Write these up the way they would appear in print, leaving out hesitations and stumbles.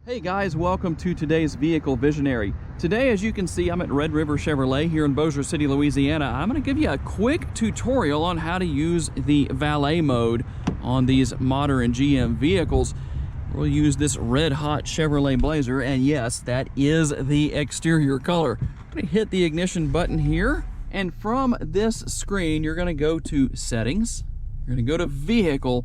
Hey guys, welcome to today's Vehicle Visionary. Today, as you can see, I'm at Red River Chevrolet here in Bossier City, Louisiana. I'm going to give you a quick tutorial on how to use the Valet Mode on these modern GM vehicles. We'll use this red hot Chevrolet Blazer, and yes, that is the exterior color. I'm going to hit the ignition button here, and from this screen, you're going to go to Settings, you're going to go to Vehicle,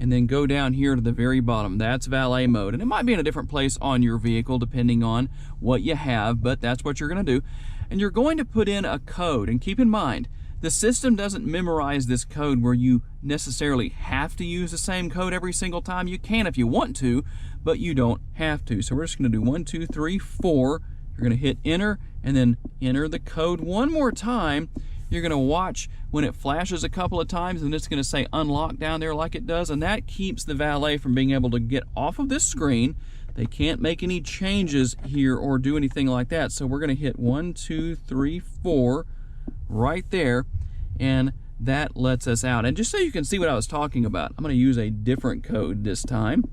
and then go down here to the very bottom. That's Valet Mode, and it might be in a different place on your vehicle depending on what you have, but that's what you're going to do. And you're going to put in a code, and keep in mind, the system doesn't memorize this code where you necessarily have to use the same code every single time. You can if you want to, but you don't have to. So we're just going to do 1, 2, 3, 4. You're going to hit enter, and then enter the code one more time. You're going to watch when it flashes a couple of times, and it's going to say unlock down there like it does, and that keeps the valet from being able to get off of this screen. They can't make any changes here or do anything like that. So we're going to hit 1, 2, 3, 4 right there, and that lets us out. And just so you can see what I was talking about, I'm going to use a different code this time.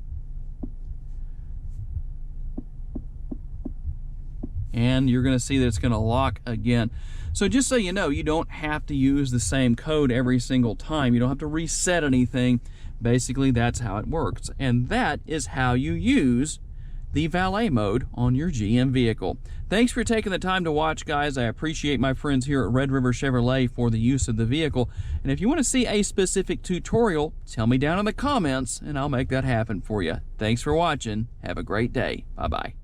And you're going to see that it's going to lock again. So just so you know, you don't have to use the same code every single time. You don't have to reset anything. Basically, that's how it works. And that is how you use the Valet Mode on your GM vehicle. Thanks for taking the time to watch, guys. I appreciate my friends here at Red River Chevrolet for the use of the vehicle. And if you want to see a specific tutorial, tell me down in the comments, and I'll make that happen for you. Thanks for watching. Have a great day. Bye-bye.